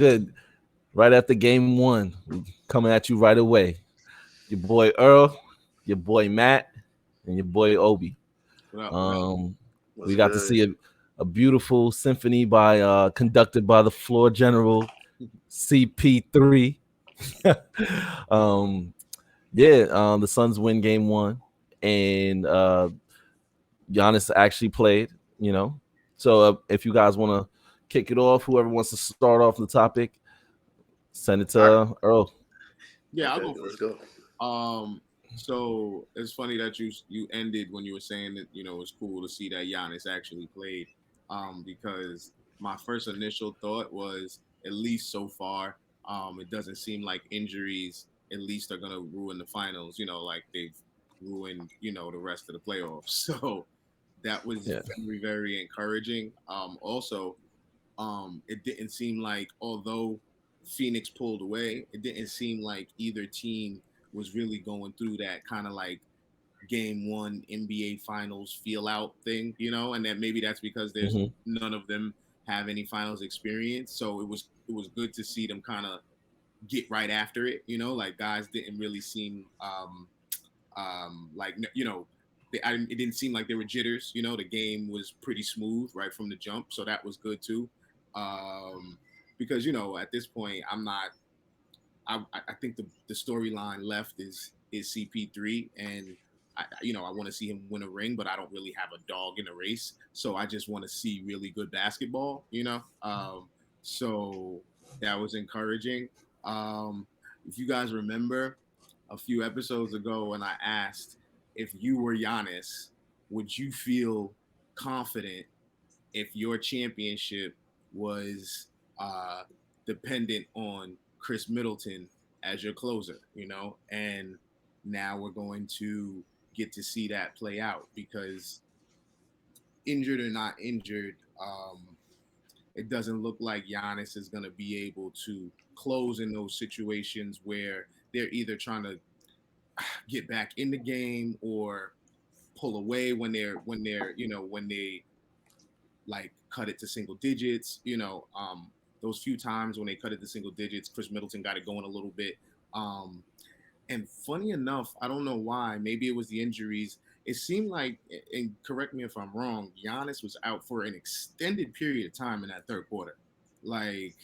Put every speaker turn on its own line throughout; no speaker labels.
Good. Right after game one, we coming at you right away. Your boy Earl, your boy Matt, and your boy Obi.
What up? What up?
Um, we
What's
got to
good?
see a beautiful symphony by conducted by the floor general CP3. um, yeah, the Suns win game one, and Giannis actually played. You know, so if you guys want to kick it off, whoever wants to start off the topic, send it
I,
to Earl.
Yeah, I'll
okay,
go
let's
first.
go.
So it's funny that you ended when you were saying that it's cool to see that Giannis actually played. Because my first initial thought was at least so far, it doesn't seem like injuries at least are gonna ruin the finals. Like they've ruined the rest of the playoffs. So that was
Yeah.
very encouraging. Also, it didn't seem like, although Phoenix pulled away, it didn't seem like either team was really going through that kind of like game one NBA finals feel out thing, and that maybe that's because there's
Hmm.
none of them have any finals experience. So it was good to see them kind of get right after it, like guys didn't really seem like it didn't seem like there were jitters. The game was pretty smooth right from the jump, so that was good too. Um, because at this point, I'm not. I think the storyline left is CP3, and I want to see him win a ring, but I don't really have a dog in the race, so I just want to see really good basketball. So that was encouraging. Um, if you guys remember, a few episodes ago when I asked if you were Giannis, would you feel confident if your championship was uh, dependent on Chris Middleton as your closer, And now we're going to get to see that play out because injured or not injured, it doesn't look like Giannis is going to be able to close in those situations where they're either trying to get back in the game or pull away when they like cut it to single digits. Those few times when they cut it to single digits, Chris Middleton got it going a little bit. Um, and funny enough, I don't know why. Maybe it was the injuries. It seemed like, and correct me if I'm wrong, Giannis was out for an extended period of time in that third quarter. Like,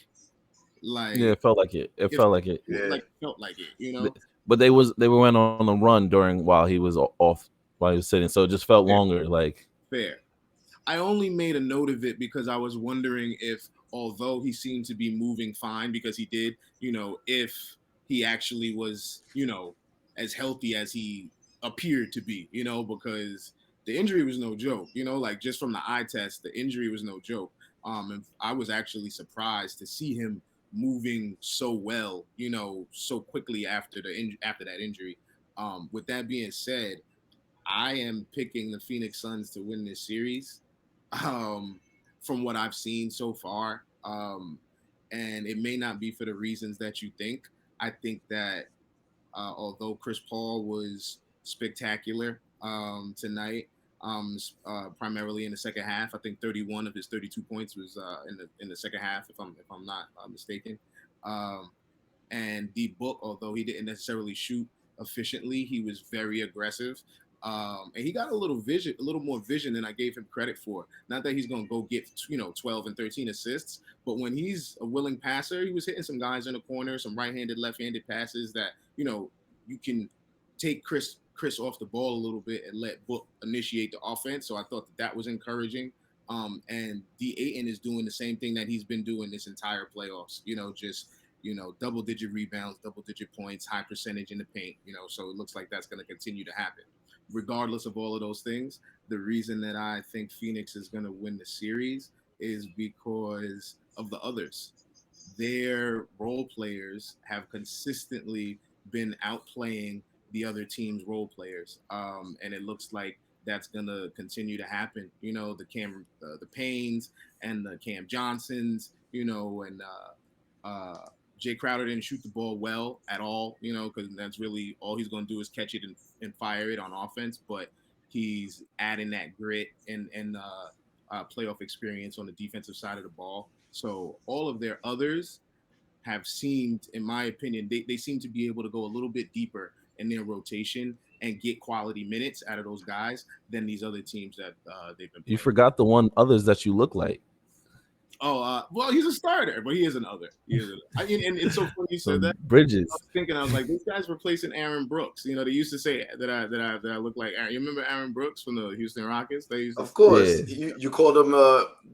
Yeah,
like
it felt like it. It
it
felt like it.
Yeah,
felt like it.
But they went on a run during while he was off while he was sitting, so it just felt
Fair,
longer. Like
fair. I only made a note of it because I was wondering if, although he seemed to be moving fine because he did, if he actually was, as healthy as he appeared to be, because the injury was no joke, like just from the eye test, the injury was no joke. And I was actually surprised to see him moving so well, so quickly after after that injury. With that being said, I am picking the Phoenix Suns to win this series, um, from what I've seen so far. And it may not be for the reasons that you think. I think that although Chris Paul was spectacular tonight, primarily in the second half, I think 31 of his 32 points was in the second half, if I'm not mistaken. Um, and D Book, although he didn't necessarily shoot efficiently, he was very aggressive. And he got a little vision, a little more vision than I gave him credit for. Not that he's going to go get 12 and 13 assists, but when he's a willing passer, he was hitting some guys in the corner, some right-handed, left-handed passes that you can take Chris off the ball a little bit and let Book initiate the offense. So I thought that was encouraging. And D Ayton is doing the same thing that he's been doing this entire playoffs. Just double digit rebounds, double digit points, high percentage in the paint, so it looks like that's going to continue to happen. Regardless of all of those things, the reason that I think Phoenix is going to win the series is because of the others. Their role players have consistently been outplaying the other team's role players. And it looks like that's going to continue to happen. The Paynes and the Cam Johnsons, and Jay Crowder didn't shoot the ball well at all, because that's really all he's going to do is catch it and fire it on offense. But he's adding that grit and playoff experience on the defensive side of the ball. So all of their others, have seemed, in my opinion, they seem to be able to go a little bit deeper in their rotation and get quality minutes out of those guys than these other teams that they've been
You
playing.
forgot the one others that you look like.
Oh, well, he's a starter, but he is an other. He is and it's so funny you said that. I
Bridges.
was thinking, I was like, this guy's replacing Aaron Brooks. They used to say that I look like Aaron. You remember Aaron Brooks from the Houston Rockets? They used to.
Of course,
Yeah.
you called him.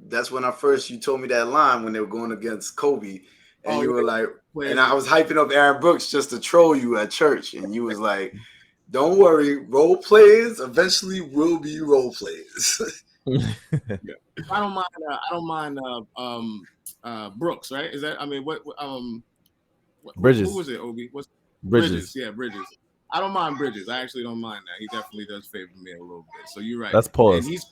That's when you told me that line when they were going against Kobe, and
Oh,
you were like,
players.
and I was hyping up Aaron Brooks just to troll you at church, and you was like, "Don't worry, role players eventually will be role players."
Yeah. I don't mind. Brooks, right? Is that? I mean,
Bridges.
Who was it? Obi? What's
Bridges?
Yeah, Bridges. I don't mind Bridges. I actually don't mind that. He definitely does favor me a little bit. So you're right.
That's pause.
And he's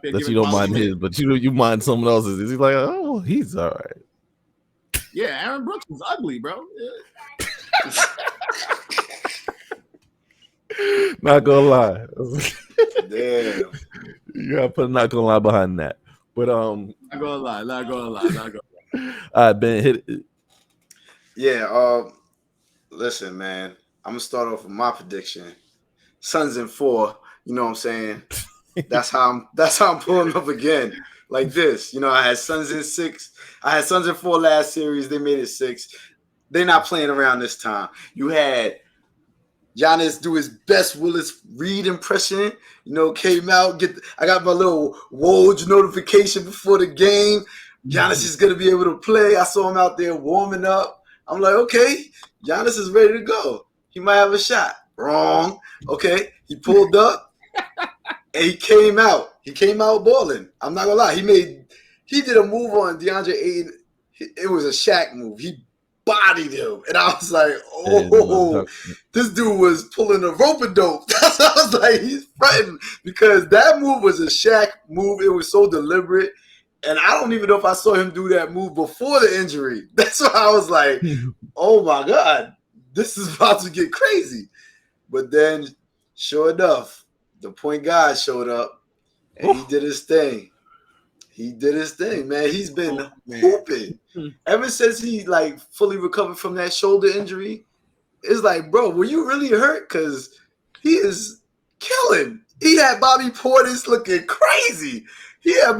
that you don't mind his, but you mind someone else's. He's like, oh, he's all right.
Yeah, Aaron Brooks is ugly, bro. Yeah.
Not gonna lie.
Damn.
You gotta put a not gonna lie behind that. But
not gonna lie.
Ben, hit it.
Yeah, listen, man. I'm gonna start off with my prediction. Suns in 4, you know what I'm saying? That's how I'm pulling up again. Like this. I had Suns in 6. I had Suns in 4 last series. They made it 6. They're not playing around this time. You had Giannis do his best Willis Reed impression. Came out. I got my little Woj notification before the game. Giannis is going to be able to play. I saw him out there warming up. I'm like, okay, Giannis is ready to go. He might have a shot. Wrong. Okay, he pulled up and he came out. He came out balling. I'm not going to lie. He did a move on DeAndre Ayton. It was a Shaq move. He bodied him. And I was like, oh, this dude was pulling a rope-a-dope. That's what I was like, he's fighting. Because that move was a Shaq move. It was so deliberate. And I don't even know if I saw him do that move before the injury. That's why I was like, oh my God, this is about to get crazy. But then, sure enough, the point guard showed up and he did his thing. He did his thing, man. He's been hooping. Ever since he fully recovered from that shoulder injury, it's like, bro, were you really hurt? Because he is killing. He had Bobby Portis looking crazy. He had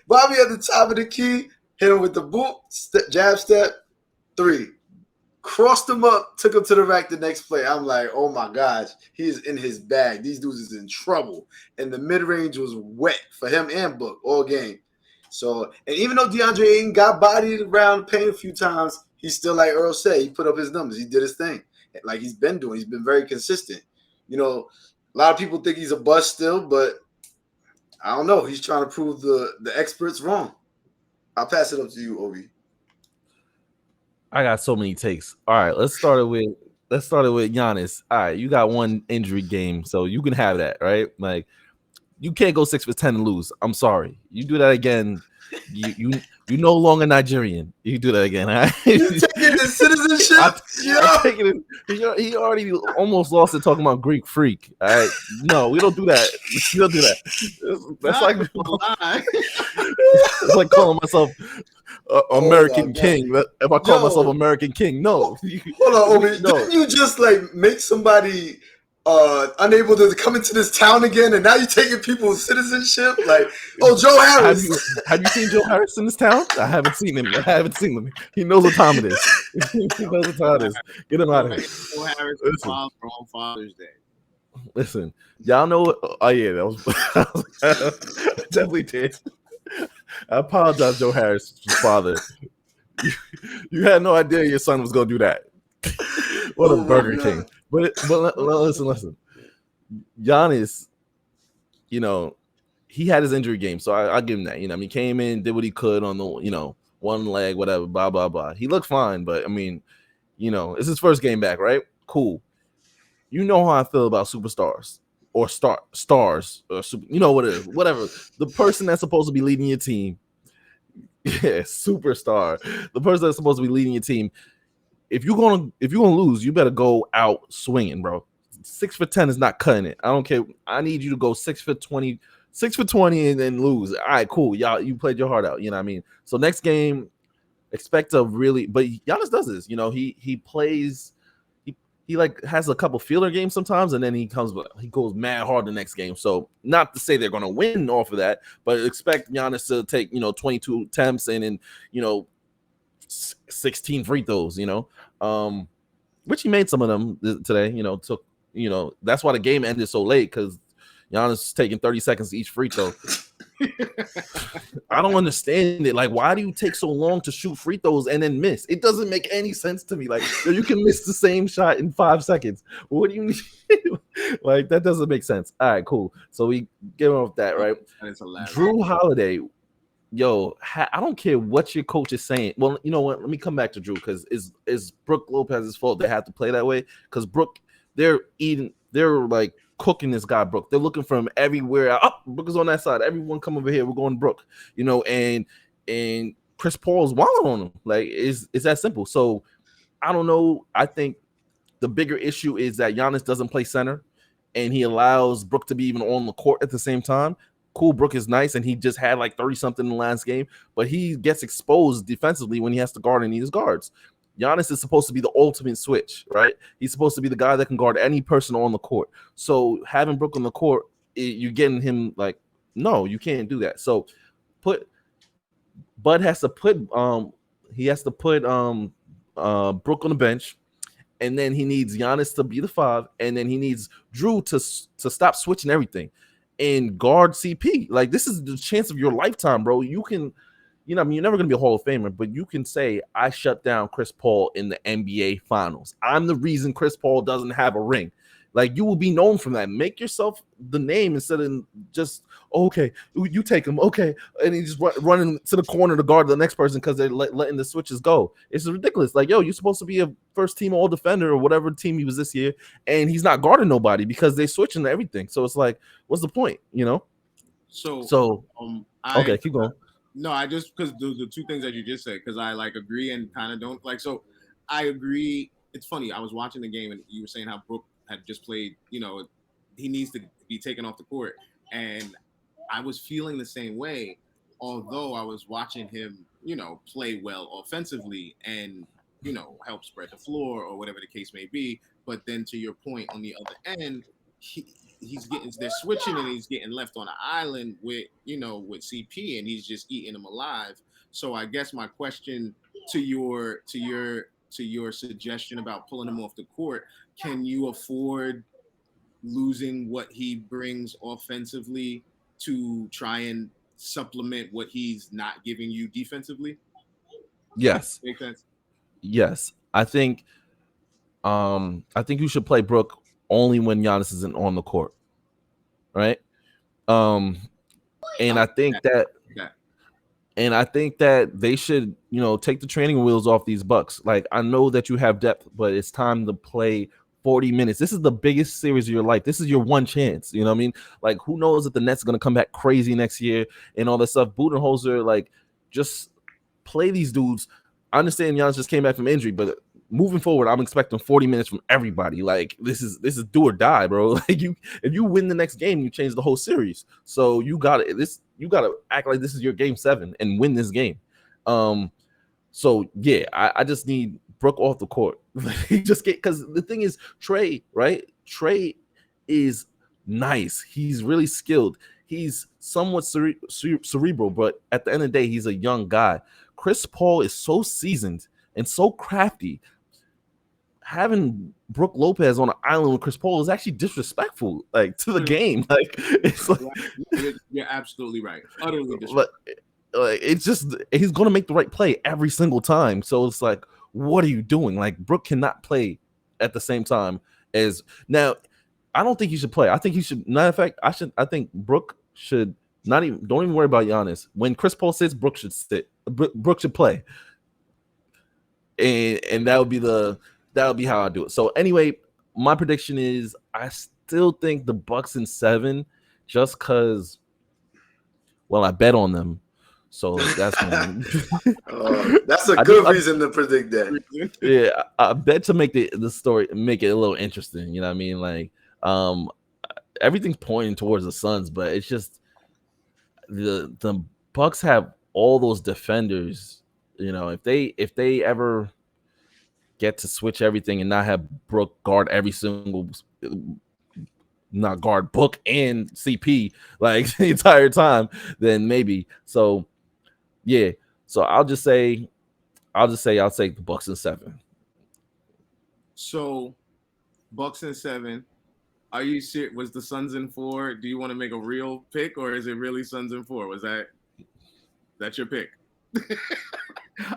Bobby at the top of the key, hit him with the boot, jab step, 3. Crossed him up, took him to the rack the next play. I'm like, oh my gosh, he is in his bag. These dudes is in trouble. And the mid-range was wet for him and Book all game. So, and even though DeAndre Ayton got bodied around the paint a few times, he's still, like Earl said, he put up his numbers. He did his thing. Like he's been doing. He's been very consistent. A lot of people think he's a bust still, but I don't know. He's trying to prove the experts wrong. I'll pass it up to you, Obi.
I got so many takes. All right, let's start it with Giannis. All right, you got one injury game, so you can have that, right? Like, you can't go 6 for 10 and lose. I'm sorry. You do that again, you no longer Nigerian. You do that again. Right?
You taking his citizenship?
He already almost lost it talking about Greek freak. All right, no, we don't do that. We don't do that. That's it's like calling myself American King. If I call myself American King, no.
Hold on, Obi. No. Didn't you just make somebody unable to come into this town again, and now you're taking people's citizenship? Like, Joe Harris.
Have you seen Joe Harris in this town? I haven't seen him. He knows what time it is. He knows what time it is. Get him out of here.
Joe Harris on Father's Day.
Listen, y'all know. Oh yeah, that was definitely did. I apologize, Joe Harris' father. You had no idea your son was gonna do that. What a Burger King! But listen. Giannis, he had his injury game, so I'll give him that. He came in, did what he could on the one leg, whatever, blah blah blah. He looked fine, but it's his first game back, right? Cool. You know how I feel about superstars or stars or what it is, whatever. The person that's supposed to be leading your team, superstar. The person that's supposed to be leading your team. If you're gonna lose, you better go out swinging, bro. 6 for 10 is not cutting it. I don't care. I need you to go 6 for 20, and then lose. All right, cool. Y'all, you played your heart out. You know what I mean? So next game, expect a really, but Giannis does this. He plays. He like has a couple feeler games sometimes, and then he goes mad hard the next game. So not to say they're gonna win off of that, but expect Giannis to take 22 attempts and then 16 free throws. Which he made some of them today. Took that's why the game ended so late, because Giannis is taking 30 seconds each free throw. I don't understand it. Like, why do you take so long to shoot free throws and then miss? It doesn't make any sense to me. Like, you can miss the same shot in 5 seconds. What do you need? Like, that doesn't make sense. All right, cool. So we get off that, right? Drew Holiday. Yo, I don't care what your coach is saying. Well, you know what? Let me come back to Drew, because it's Brook Lopez's fault they have to play that way. Because Brook, they're like cooking this guy Brook. They're looking for him everywhere. Oh, Brook is on that side. Everyone come over here. We're going Brook. And Chris Paul's wilding on him. Like, it's that simple. So I don't know. I think the bigger issue is that Giannis doesn't play center, and he allows Brook to be even on the court at the same time. Cool, Brook is nice, and he just had like 30 something in the last game, but he gets exposed defensively when he has to guard and needs guards. Giannis is supposed to be the ultimate switch, right? He's supposed to be the guy that can guard any person on the court. So having Brook on the court, you're getting him like, no, you can't do that. So Bud has to put Brook on the bench, and then he needs Giannis to be the 5, and then he needs Drew to stop switching everything and guard CP. Like, this is the chance of your lifetime, bro. You can, you're never going to be a Hall of Famer, but you can say, I shut down Chris Paul in the NBA Finals. I'm the reason Chris Paul doesn't have a ring. Like, you will be known from that. Make yourself the name instead of just, okay, you take him, okay, and he just running to the corner to guard the next person because they're letting the switches go. It's ridiculous. Like, yo, you're supposed to be a first-team all-defender or whatever team he was this year, and he's not guarding nobody because they're switching to everything. So it's like, what's the point, So okay, keep going.
No, I just, because the two things that you just said, because I like agree and kind of don't like. So I agree. It's funny. I was watching the game and you were saying how Brook had just played. He needs to be taken off the court, and I was feeling the same way. Although I was watching him, play well offensively and help spread the floor or whatever the case may be. But then to your point, on the other end, they're switching and he's getting left on an island with CP, and he's just eating him alive. So I guess my question to your suggestion about pulling him off the court, can you afford losing what he brings offensively to try and supplement what he's not giving you defensively?
Yes.
Makes sense.
Yes. I think you should play Brook only when Giannis isn't on the court, right? And I think that they should, take the training wheels off these Bucks. Like, I know that you have depth, but it's time to play 40 minutes. This is the biggest series of your life. This is your one chance. You know what I mean? Like, who knows if the Nets are going to come back crazy next year and all that stuff. Budenholzer, like, just play these dudes. I understand Giannis just came back from injury, but moving forward, I'm expecting 40 minutes from everybody. Like, this is do or die, bro. Like, if you win the next game, you change the whole series. So you gotta act like this is your game 7 and win this game. So yeah, I just need Brook off the court. Because the thing is, Trey, right? Trey is nice. He's really skilled. He's somewhat cerebral, but at the end of the day, he's a young guy. Chris Paul is so seasoned and so crafty. Having Brook Lopez on an island with Chris Paul is actually disrespectful, like, to the game. Like, it's like,
you're absolutely right. Utterly disrespectful.
Like, it's just, he's gonna make the right play every single time. So it's like, what are you doing? Like, Brook cannot play at the same time as now. I don't think he should play. I think he should. Matter of fact, I think Brook should don't even worry about Giannis. When Chris Paul sits, Brook should sit. Brook should play, and that would be how I do it. So anyway, my prediction is I still think the Bucks in 7, just because. Well, I bet on them, so that's
that's a good reason to predict that.
Yeah, I bet to make the story, make it a little interesting. You know what I mean? Like, everything's pointing towards the Suns, but it's just the Bucks have all those defenders If they ever get to switch everything and not have Brook guard every single, not guard Book and CP like the entire time, then maybe. So yeah. So I'll take the Bucks in 7.
So Bucks in 7. Are you serious? Was the Suns in 4? Do you want to make a real pick, or is it really Suns in 4? Was that your pick?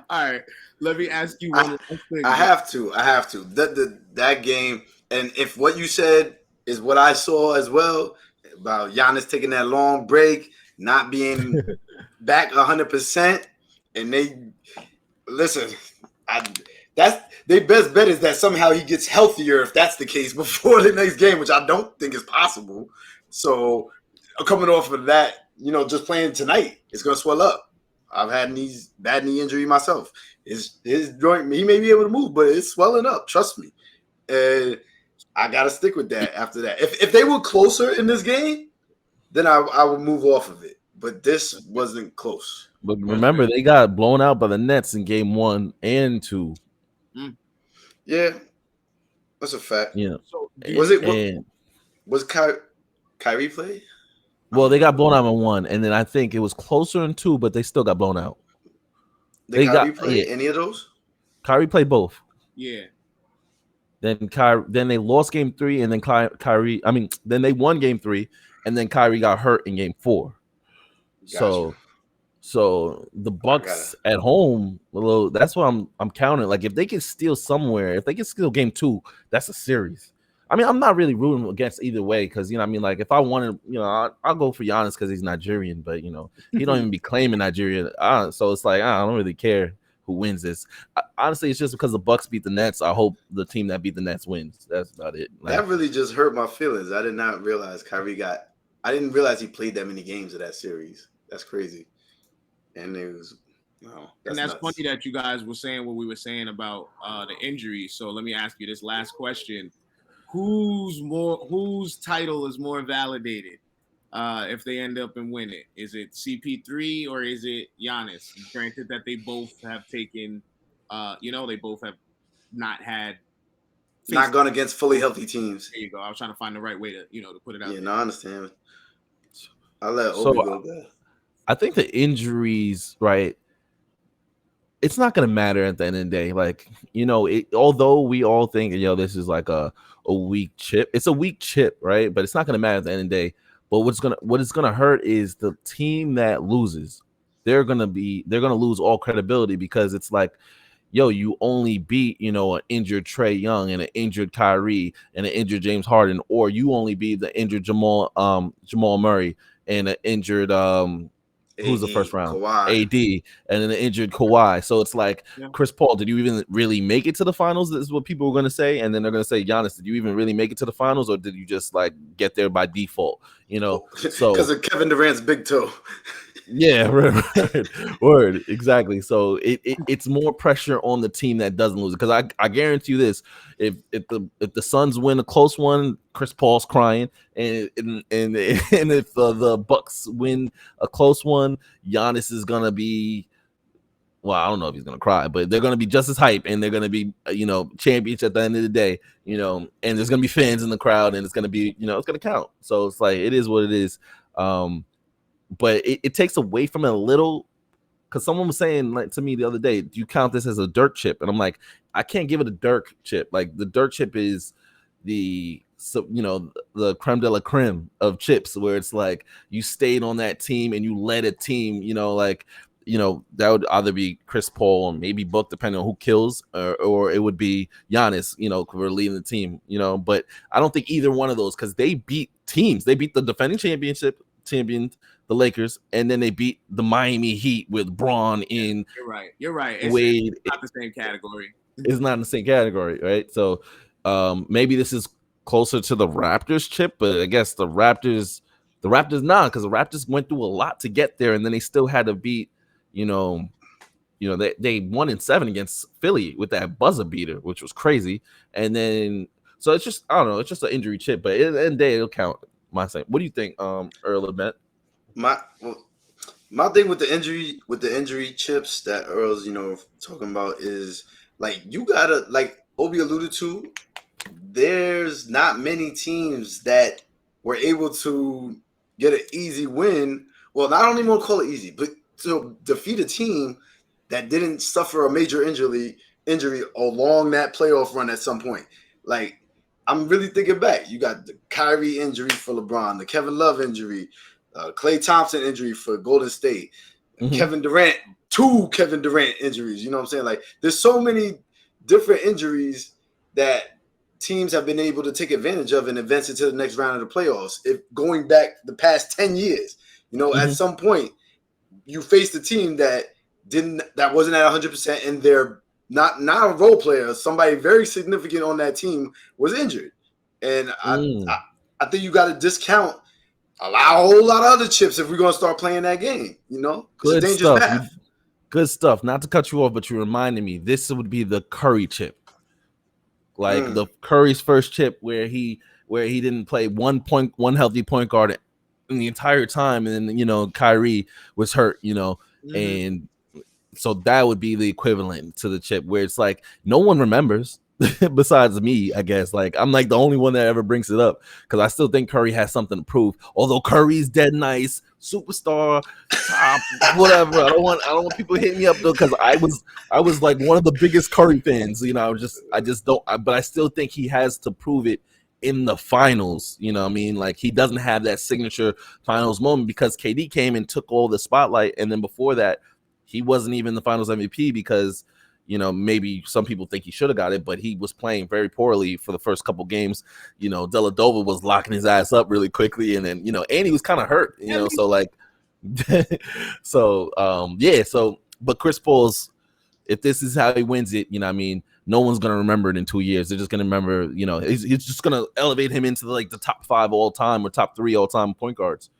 All right. Let me ask you one last thing.
I have to. That game, and if what you said is what I saw as well about Giannis taking that long break, not being back 100%, and they listen. That's their best bet is that somehow he gets healthier if that's the case before the next game, which I don't think is possible. So coming off of that, just playing tonight, it's gonna swell up. I've had bad knee injury myself. His joint, he may be able to move, but it's swelling up. Trust me. And I gotta stick with that after that. If they were closer in this game, then I would move off of it. But this wasn't close.
But remember, they got blown out by the Nets in game 1 and 2.
Yeah, that's a fact.
Yeah.
So,
was Kyrie play?
Well, they got blown out in 1, and then I think it was closer in 2, but they still got blown out.
Did Kyrie play any of those?
Kyrie played both.
Yeah.
Then they lost game 3, and then Kyrie. I mean, then they won game 3, and then Kyrie got hurt in game 4. Gotcha. So the Bucks at home, that's what I'm counting. Like if they can steal somewhere, if they can steal game 2, that's a series. I mean, I'm not really rooting against either way because I mean, like if I wanted, I'll go for Giannis because he's Nigerian, but he don't even be claiming Nigeria. So it's like I don't really care who wins this. Honestly, it's just because the Bucks beat the Nets. I hope the team that beat the Nets wins. That's about it.
Like, that really just hurt my feelings. I did not realize I didn't realize he played that many games of that series. That's crazy. And it was,
and that's funny that you guys were saying what we were saying about the injury. So let me ask you this last question: whose title is more validated if they end up and win it? Is it CP3 or is it Giannis? Granted that they both have taken, they both have not
gone against fully healthy teams.
There you go. I was trying to find the right way to to put it out.
Yeah, no, I understand. I'll let Obi go there.
I think the injuries, right? It's not going to matter at the end of the day. Like, although we all think, this is like a weak chip. It's a weak chip, right? But it's not going to matter at the end of the day. But what it's gonna hurt is the team that loses. They're gonna lose all credibility because it's like, you only beat an injured Trae Young and an injured Kyrie and an injured James Harden, or you only beat the injured Jamal Murray and an injured who's the first round?
Kawhi.
AD, and then the injured Kawhi. So it's like, Chris Paul, did you even really make it to the finals? This is what people were going to say. And then they're going to say, Giannis, did you even really make it to the finals, or did you just like get there by default? So
because of Kevin Durant's big toe.
Yeah, word, exactly. So it's more pressure on the team that doesn't lose, because I guarantee you this: if the Suns win a close one, Chris Paul's crying, and if the Bucks win a close one, Giannis is gonna be, well, I don't know if he's gonna cry, but they're gonna be just as hype, and they're gonna be champions at the end of the day, and there's gonna be fans in the crowd, and it's gonna be it's gonna count. So it's like, it is what it is. But it takes away from it a little, because someone was saying like to me the other day, do you count this as a dirt chip? And I'm like, I can't give it a dirt chip. Like, the dirt chip is the creme de la creme of chips, where it's like you stayed on that team and you led a team, that would either be Chris Paul or maybe Book, depending on who kills, or it would be Giannis, for leading the team, but I don't think either one of those, because they beat teams. They beat the defending champions, the Lakers, and then they beat the Miami Heat with Braun in.
You're right. It's
Wade.
Not the same category.
It's not in the same category, right? So maybe this is closer to the Raptors chip, but I guess the Raptors not, because the Raptors went through a lot to get there, and then they still had to beat, they won in 7 against Philly with that buzzer beater, which was crazy. And then, so it's just, I don't know, it's just an injury chip, but at the end of the day, it'll count. My same. What do you think, Earl of Bet?
My thing with the injury chips that Earl's, talking about is like you gotta, like Obi alluded to, there's not many teams that were able to get an easy win. Well, I don't even want to call it easy, but to defeat a team that didn't suffer a major injury along that playoff run at some point. Like, I'm really thinking back. You got the Kyrie injury for LeBron, the Kevin Love injury, Klay Thompson injury for Golden State, Kevin Durant, 2 Kevin Durant injuries. You know what I'm saying? Like, there's so many different injuries that teams have been able to take advantage of and advance into the next round of the playoffs. If going back the past 10 years, at some point you faced a team that wasn't at 100% and they're not a role player, somebody very significant on that team was injured. And I think you got to discount a whole lot of other chips if we're going to start playing that game, It's
Good
a dangerous
stuff.
path.
Good stuff. Not to cut you off, but you reminded me. This would be the Curry chip. Like the Curry's first chip where he didn't play one healthy point guard in the entire time, and then Kyrie was hurt, and so that would be the equivalent to the chip where it's like no one remembers besides me, I guess. Like I'm like the only one that ever brings it up because I still think Curry has something to prove. Although Curry's dead nice, superstar, top, whatever. I don't want people hitting me up though because I was like one of the biggest Curry fans. I just don't. But I still think he has to prove it in the finals. You know what I mean? Like he doesn't have that signature finals moment because KD came and took all the spotlight, and then before that, he wasn't even the finals MVP because maybe some people think he should have got it, but he was playing very poorly for the first couple games. Deladova was locking his ass up really quickly, and then and he was kind of hurt. So like, but Chris Paul's, if this is how he wins it, no one's gonna remember it in 2 years. They're just gonna remember, he's just gonna elevate him into the top 5 all time or top 3 all time point guards.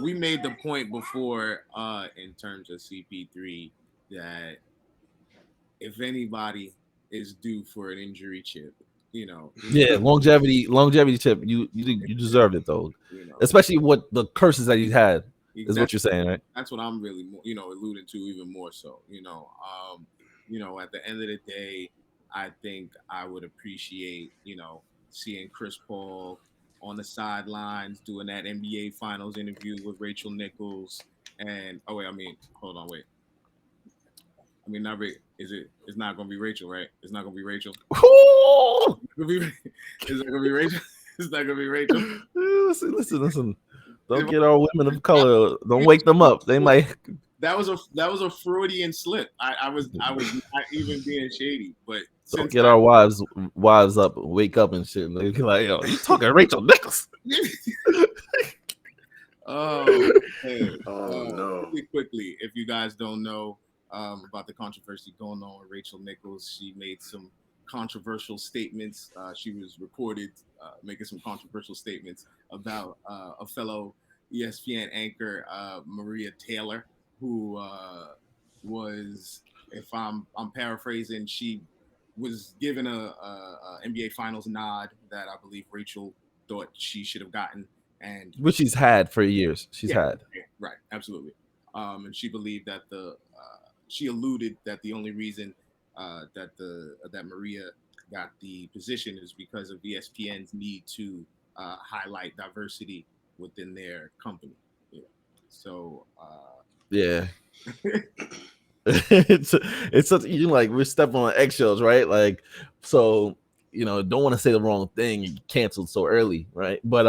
We made the point before in terms of CP3 that if anybody is due for an injury chip,
longevity chip, you deserve it though, especially what the curses that he's had is what you're saying, right?
That's what I'm really alluding to even more so. At the end of the day, I think I would appreciate seeing Chris Paul on the sidelines doing that NBA Finals interview with Rachel Nichols and it's not gonna be Rachel, right? It's not gonna be Rachel. Is it gonna be Rachel? It's not gonna be Rachel.
Listen. Don't get our women of color. Don't wake them up. They might.
That was a Freudian slip. I was not even being shady, but
don't get our wives up, wake up and shit. And they be like, "Yo, you talking Rachel Nichols?"
Oh, man.
No.
Really quickly, if you guys don't know about the controversy going on with Rachel Nichols, she made some controversial statements. She was recorded making some controversial statements about a fellow ESPN anchor, Maria Taylor, who was, if I'm paraphrasing, she was given a NBA Finals nod that I believe Rachel thought she should have gotten, and
which she's had for years. She's had
right, absolutely, and she believed that she alluded that the only reason that Maria got the position is because of ESPN's need to highlight diversity within their company. So
yeah. it's such, like we're stepping on eggshells, right? Like, so don't want to say the wrong thing, you canceled so early, right? But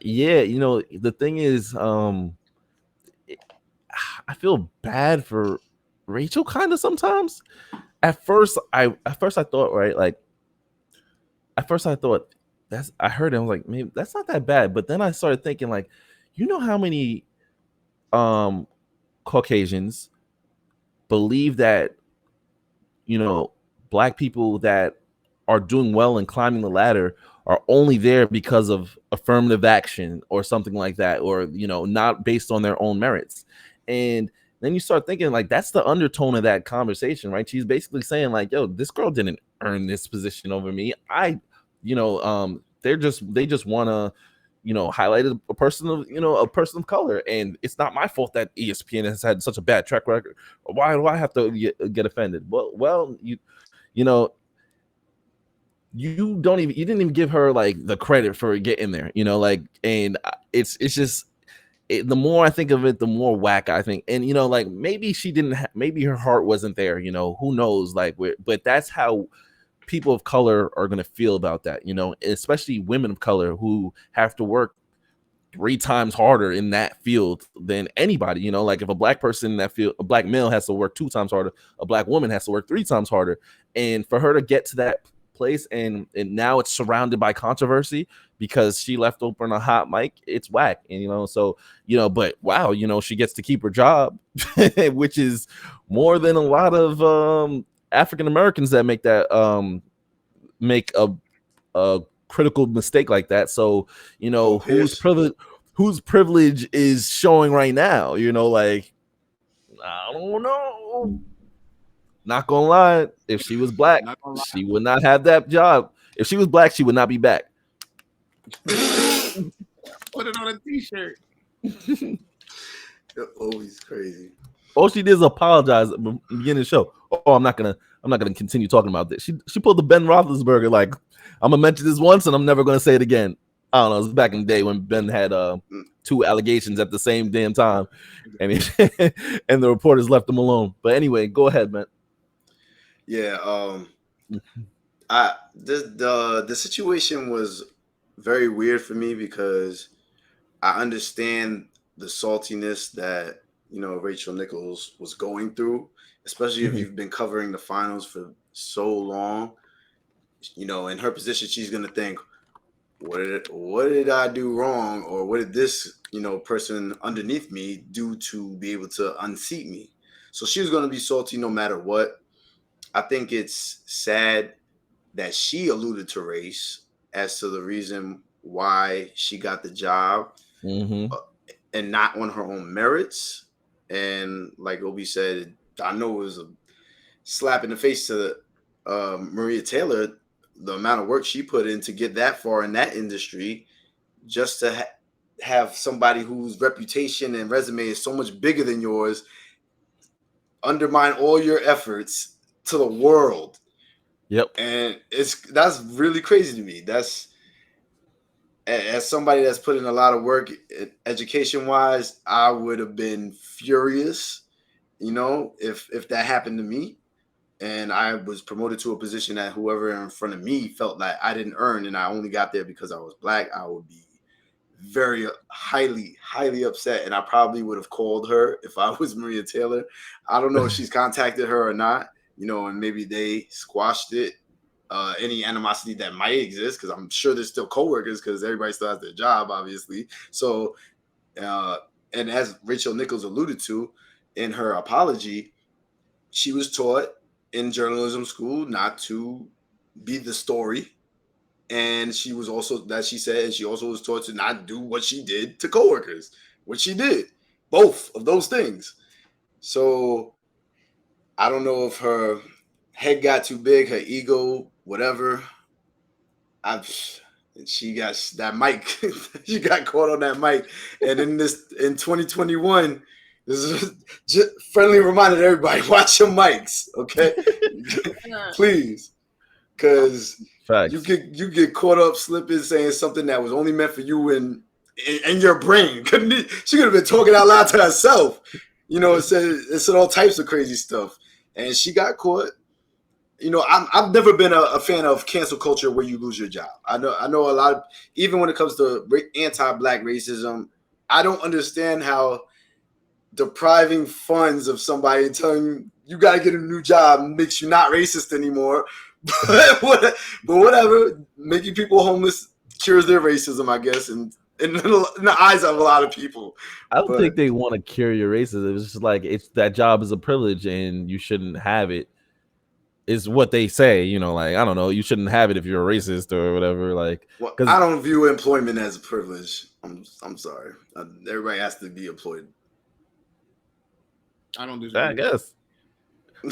yeah, the thing is, I feel bad for Rachel kind of sometimes. At first I thought, right, like at first I thought I heard it, I was like, maybe that's not that bad. But then I started thinking, like, how many Caucasians believe that black people that are doing well and climbing the ladder are only there because of affirmative action or something like that, or not based on their own merits. And then you start thinking, like, that's the undertone of that conversation, right? She's basically saying, like, yo, this girl didn't earn this position over me. They just want to highlighted a person of a person of color, and it's not my fault that ESPN has had such a bad track record. Why do I have to get offended? Well, you know you didn't even give her like the credit for getting there, like, and it's just the more I think of it, the more whack I think. And like maybe she didn't maybe her heart wasn't there, who knows, like, but that's how people of color are going to feel about that, especially women of color who have to work 3 times harder in that field than anybody. Like if a black person in that field, a black male, has to work 2 times harder, a black woman has to work 3 times harder. And for her to get to that place, and now it's surrounded by controversy because she left open a hot mic, it's whack. And so but wow, she gets to keep her job, which is more than a lot of African Americans that make a critical mistake like that. So whose privilege is showing right now, like, I don't know. Not gonna lie, if she was black, she would not have that job. If she was black, she would not be back.
Put it on a t-shirt.
You're always crazy.
All she did is apologize at the beginning of the show. Oh, I'm not gonna continue talking about this. She pulled the Ben Roethlisberger, like, I'm gonna mention this once and I'm never gonna say it again. I don't know. It was back in the day when Ben had 2 allegations at the same damn time, and and the reporters left him alone. But anyway, go ahead, man.
Yeah. The situation was very weird for me because I understand the saltiness that Rachel Nichols was going through, especially if you've been covering the finals for so long. In her position, she's gonna think, what did I do wrong, or what did this person underneath me do to be able to unseat me? So she was gonna be salty no matter what. I think it's sad that she alluded to race as to the reason why she got the job, and not on her own merits. And like Obi said, I know it was a slap in the face to Maria Taylor, the amount of work she put in to get that far in that industry, just to have somebody whose reputation and resume is so much bigger than yours undermine all your efforts to the world.
Yep.
And that's really crazy to me. That's, as somebody that's put in a lot of work education wise, I would have been furious, if that happened to me and I was promoted to a position that whoever in front of me felt like I didn't earn, and I only got there because I was black. I would be very highly upset, and I probably would have called her if I was Maria Taylor. I don't know if she's contacted her or not, and maybe they squashed it. Any animosity that might exist, because I'm sure there's still coworkers, because everybody still has their job, obviously. So, and as Rachel Nichols alluded to in her apology, she was taught in journalism school not to be the story. And she was also, that she said, and she also was taught to not do what she did to coworkers, which she did, both of those things. So I don't know if her head got too big, her ego, whatever. She got that mic. She got caught on that mic. And in 2021, this is just friendly reminder to everybody: watch your mics, okay? Please, because you get caught up slipping, saying something that was only meant for you and your brain. She could have been talking out loud to herself. It said all types of crazy stuff, and she got caught. I've never been a fan of cancel culture where you lose your job. I know a lot of, even when it comes to anti-black racism, I don't understand how depriving funds of somebody and telling you got to get a new job makes you not racist anymore. But whatever, making people homeless cures their racism, I guess, and in the eyes of a lot of people.
I don't think they want to cure your racism. It's just like, that job is a privilege and you shouldn't have it. Is what they say, like, I don't know, you shouldn't have it if you're a racist or whatever. Like,
well, I don't view employment as a privilege. I'm sorry. Everybody has to be employed.
I don't disagree.
I guess.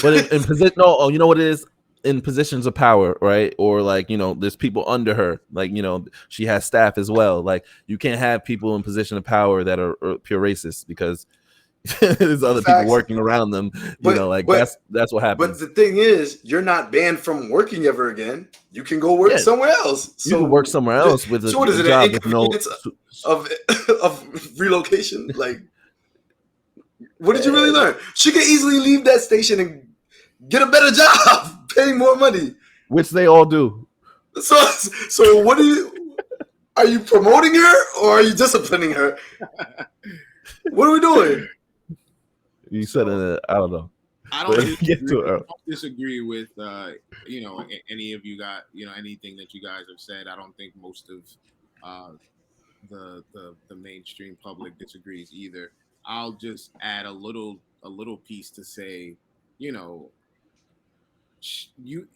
But in position, you know what it is? in positions of power, right? Or like, there's people under her, like, she has staff as well. Like, you can't have people in position of power that are pure racists, because there's other people
Facts.
working around them.
But
Like,
but
that's what
but
happens.
the thing is, you're not banned from working ever again. You can go work
Yeah,
somewhere else.
you can work
So,
somewhere else with
so what is
a
it? An
job with no.
inconvenience of of relocation? Like, what did you really learn? She could easily leave that station and get a better job, paying more money.
Which they all do.
So what are you promoting her or are you disciplining her? What are we doing?
You said it. I don't know.
I don't
Get to it.
disagree with any of you got anything that you guys have said. I don't think most of the mainstream public disagrees either. I'll just add a little piece to say, you know, you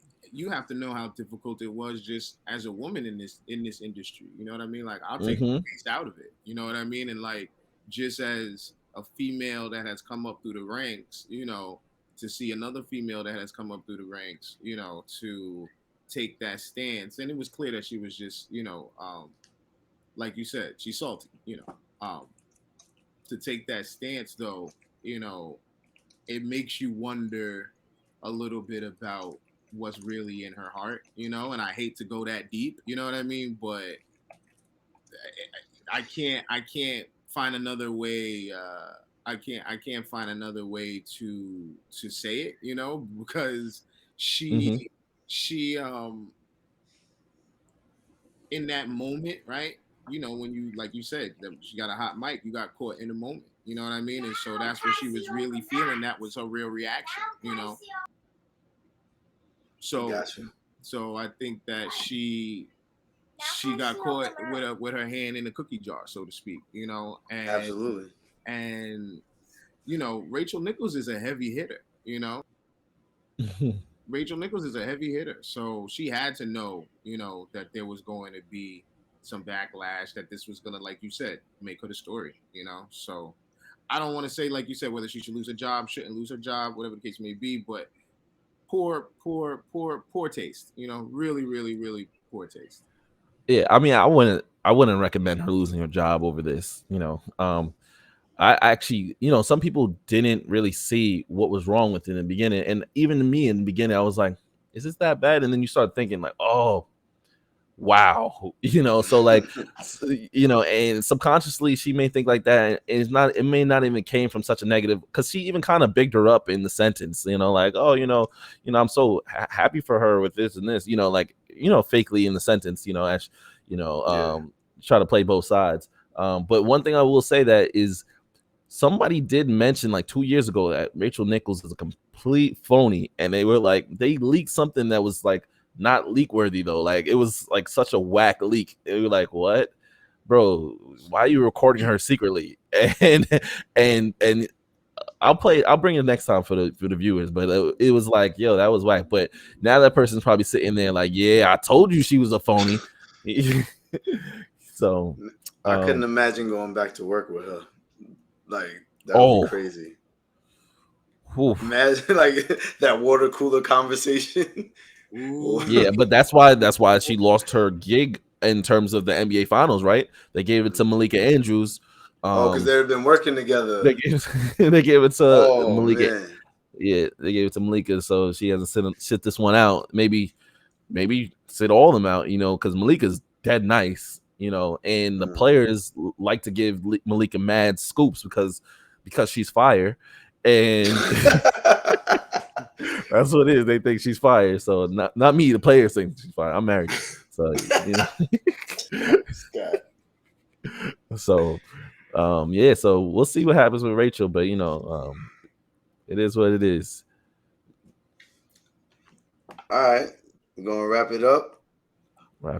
have to know how difficult it was just as a woman in this industry. You know what I mean? Like, I'll take the taste out of it. You know what I mean? And like, just as a female that has come up through the ranks, to see another female that has come up through the ranks, to take that stance. And it was clear that she was just, like you said, she's salty, to take that stance though, it makes you wonder a little bit about what's really in her heart, and I hate to go that deep, you know what I mean? But I can't find another way, I can't find another way to say it, because she in that moment, right? When you, like you said, that she got a hot mic, you got caught in the moment. You know what I mean? And so that's what she was really feeling. That was her real reaction. So,
Gotcha.
so I think that she got caught with her hand in the cookie jar, so to speak. And
Absolutely.
and Rachel Nichols is a heavy hitter. Rachel Nichols is a heavy hitter, so she had to know, that there was going to be some backlash, that this was gonna, like you said, make her the story. So I don't want to say, like you said, whether she should lose her job, shouldn't lose her job, whatever the case may be, but poor taste. Really, really, really poor taste.
Yeah, I mean, I wouldn't recommend her losing her job over this. I actually, some people didn't really see what was wrong with it in the beginning, and even me in the beginning, I was like, "Is this that bad?" And then you start thinking like, "Oh, wow," So like, and subconsciously she may think like that. And it may not even came from such a negative, because she even kind of bigged her up in the sentence, like, "Oh, I'm so happy for her with this and this," like, fakely in the sentence, as try to play both sides. But one thing I will say that is, somebody did mention like 2 years ago that Rachel Nichols is a complete phony, and they were like, they leaked something that was like not leak worthy though. Like, it was like such a whack leak. They were like, "What, bro? Why are you recording her secretly?" And and I'll bring it next time for the viewers. But it was like, yo, that was whack. But now that person's probably sitting there like, "Yeah, I told you she was a phony." So
I couldn't imagine going back to work with her. Like, that would be crazy.
Oof.
Imagine like that water cooler conversation.
Yeah, but that's why she lost her gig in terms of the NBA Finals, right? They gave it to Malika Andrews.
Because they've been working together.
They gave it to Malika.
Man.
Yeah, they gave it to Malika, so she hasn't sit this one out. Maybe sit all of them out, because Malika's dead nice, and the players like to give Malika mad scoops because she's fire, and that's what it is. They think she's fire. So not me. The players think she's fire. I'm married, so So yeah. So we'll see what happens with Rachel, but it is what it is.
All right, we're gonna wrap it up.
We're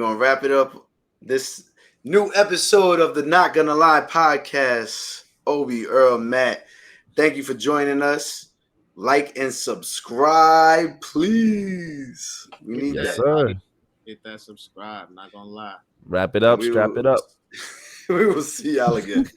gonna
wrap it up. This new episode of the Not Gonna Lie podcast. Obi, Earl, Matt, thank you for joining us. Like and subscribe, please. We need that.
Sir.
Hit that subscribe. Not gonna lie.
Wrap it up. Strap it up.
We will see y'all again.